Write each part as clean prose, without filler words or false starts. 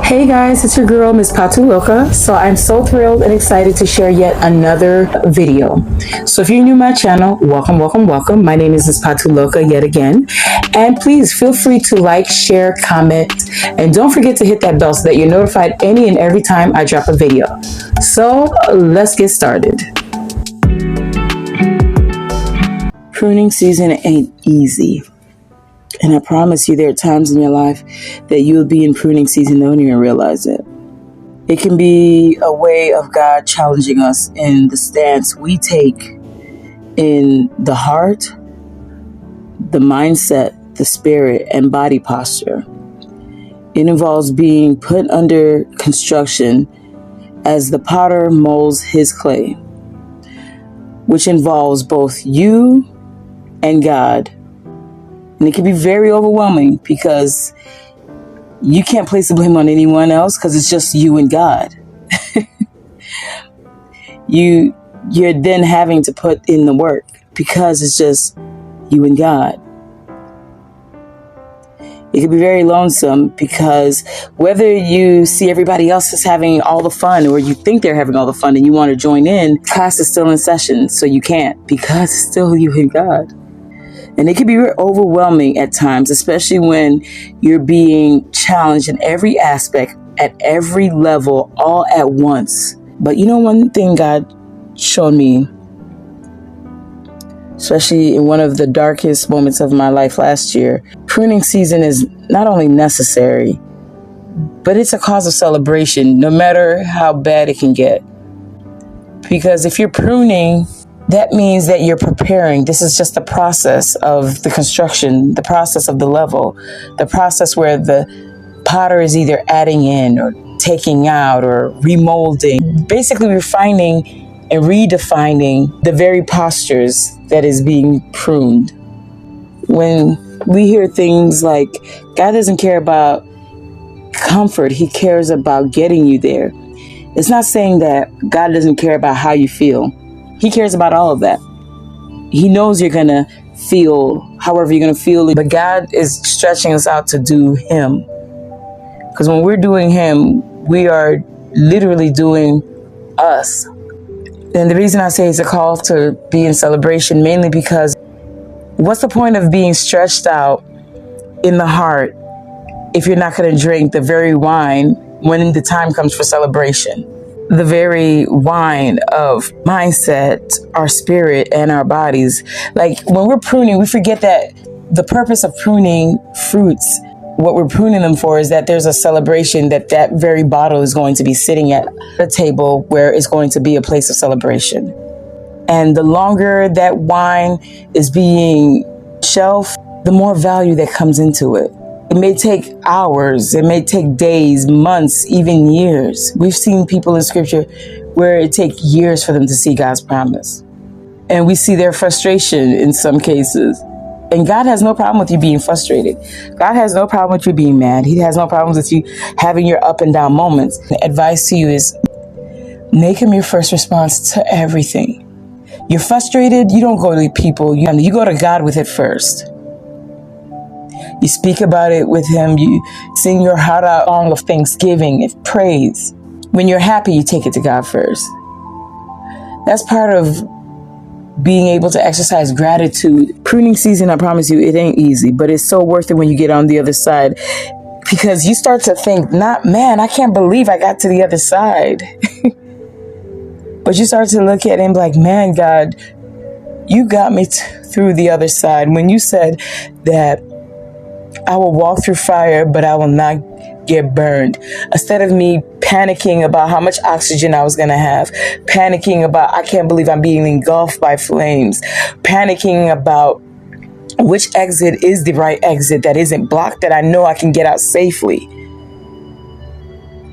Hey guys, it's your girl, Miss Patuloka. So I'm so thrilled and excited to share yet another video. So if you're new to my channel, welcome. My name is Miss Patuloka yet again. And please feel free to like, share, comment, and don't forget to hit that bell so that you're notified any and every time I drop a video. So let's get started. Pruning season ain't easy. And I promise you there are times in your life that you'll be in pruning season and don't even realize it. It can be a way of God challenging us in the stance we take in the heart, the mindset, the spirit, and body posture. It involves being put under construction as the potter molds his clay, which involves both you and God. And it can be very overwhelming because you can't place the blame on anyone else because it's just you and God. You're then having to put in the work because it's just you and God. It can be very lonesome because whether you see everybody else is having all the fun or you think they're having all the fun and you want to join in, class is still in session, so you can't because it's still you and God. And it can be overwhelming at times, especially when you're being challenged in every aspect, at every level, all at once. But you know, one thing God showed me, especially in one of the darkest moments of my life last year, pruning season is not only necessary, but it's a cause of celebration, no matter how bad it can get. Because if you're pruning, that means that you're preparing. This is just the process of the construction, the process of the level, the process where the potter is either adding in or taking out or remolding, basically refining and redefining the very postures that is being pruned. When we hear things like God doesn't care about comfort, he cares about getting you there. It's not saying that God doesn't care about how you feel. He cares about all of that. He knows you're going to feel however you're going to feel. But God is stretching us out to do him. Because when we're doing him, we are literally doing us. And the reason I say it's a call to be in celebration, mainly because what's the point of being stretched out in the heart if you're not going to drink the very wine when the time comes for celebration? The very wine of mindset, our spirit, and our bodies. Like when we're pruning, we forget that the purpose of pruning fruits, what we're pruning them for is that there's a celebration that very bottle is going to be sitting at a table where it's going to be a place of celebration. And the longer that wine is being shelved, the more value that comes into it. It may take hours, it may take days, months, even years. We've seen people in scripture where it takes years for them to see God's promise. And we see their frustration in some cases. And God has no problem with you being frustrated. God has no problem with you being mad. He has no problems with you having your up and down moments. The advice to you is make him your first response to everything. You're frustrated, you don't go to people, you go to God with it first. You speak about it with him. You sing your heart out song of thanksgiving and praise. When you're happy, you take it to God first. That's part of being able to exercise gratitude. Pruning season, I promise you, it ain't easy, but it's so worth it when you get on the other side. Because you start to think, man, I can't believe I got to the other side. But you start to look at him like, man, God, you got me through the other side. When you said that I will walk through fire, but I will not get burned. Instead of me panicking about how much oxygen I was going to have, panicking about, I can't believe I'm being engulfed by flames, panicking about which exit is the right exit that isn't blocked, that I know I can get out safely.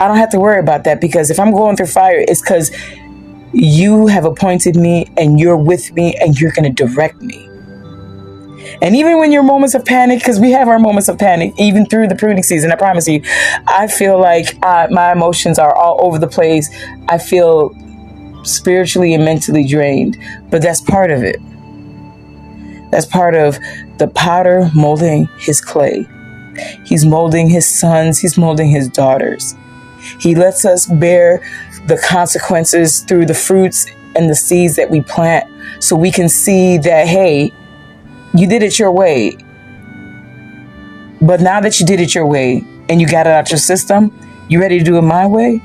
I don't have to worry about that because if I'm going through fire, it's because you have appointed me and you're with me and you're going to direct me. And even when your moments of panic, because we have our moments of panic, even through the pruning season, I promise you, I feel like my emotions are all over the place. I feel spiritually and mentally drained, but that's part of it. That's part of the potter molding his clay. He's molding his sons. He's molding his daughters. He lets us bear the consequences through the fruits and the seeds that we plant, so we can see that, hey, you did it your way. But now that you did it your way and you got it out your system, you ready to do it my way?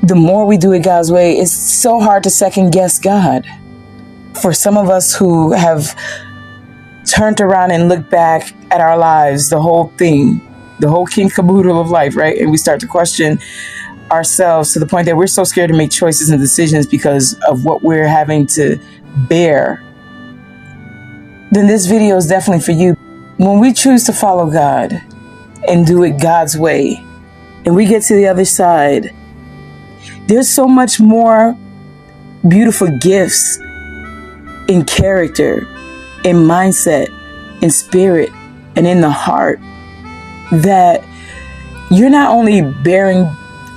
The more we do it God's way, it's so hard to second guess God. For some of us who have turned around and looked back at our lives, the whole thing, the whole king caboodle of life, right? And we start to question ourselves to the point that we're so scared to make choices and decisions because of what we're having to bear. Then this video is definitely for you. When we choose to follow God and do it God's way, and we get to the other side, there's so much more beautiful gifts in character, in mindset, in spirit, and in the heart, that you're not only bearing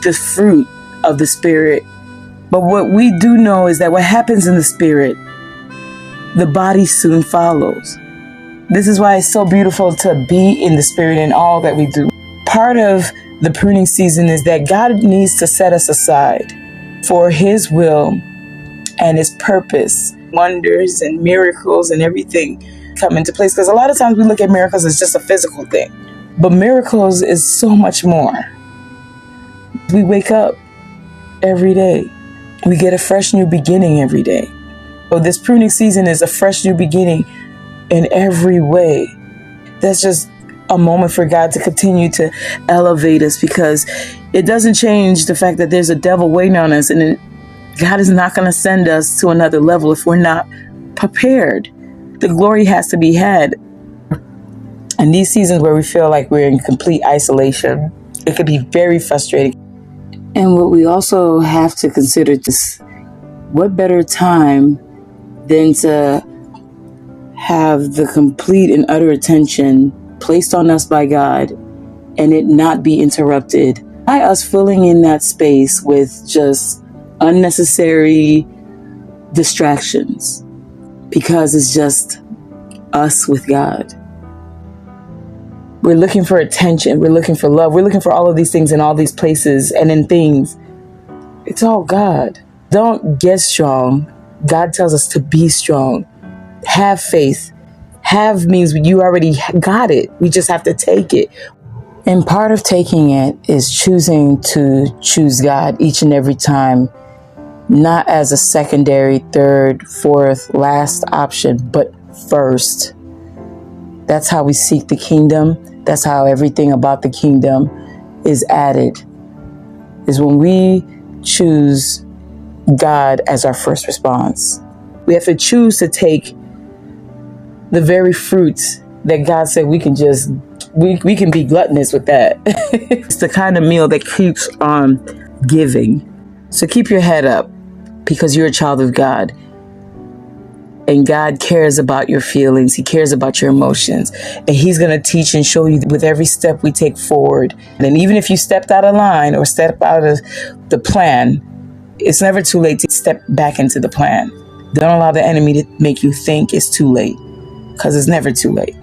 the fruit of the Spirit, but what we do know is that what happens in the Spirit, the body soon follows. This is why it's so beautiful to be in the Spirit in all that we do. Part of the pruning season is that God needs to set us aside for His will and His purpose. Wonders and miracles and everything come into place, because a lot of times we look at miracles as just a physical thing, but miracles is so much more. We wake up every day. We get a fresh new beginning every day. So this pruning season is a fresh new beginning in every way. That's just a moment for God to continue to elevate us, because it doesn't change the fact that there's a devil waiting on us, and God is not going to send us to another level if we're not prepared. The glory has to be had. And these seasons where we feel like we're in complete isolation, it could be very frustrating. And what we also have to consider is, what better time than to have the complete and utter attention placed on us by God and it not be interrupted by us filling in that space with just unnecessary distractions, because it's just us with God. We're looking for attention. We're looking for love. We're looking for all of these things in all these places and in things. It's all God. Don't get strong. God tells us to be strong. Have faith. Have means you already got it. We just have to take it. And part of taking it is choosing to choose God each and every time, not as a secondary, third, fourth, last option, but first. That's how we seek the kingdom. That's how everything about the kingdom is added, is when we choose God as our first response. We have to choose to take the very fruits that God said we can just, we can be gluttonous with that. It's the kind of meal that keeps on giving. So keep your head up, because you're a child of God. And God cares about your feelings. He cares about your emotions. And He's going to teach and show you with every step we take forward. And even if you stepped out of line or stepped out of the plan, it's never too late to step back into the plan. Don't allow the enemy to make you think it's too late, because it's never too late.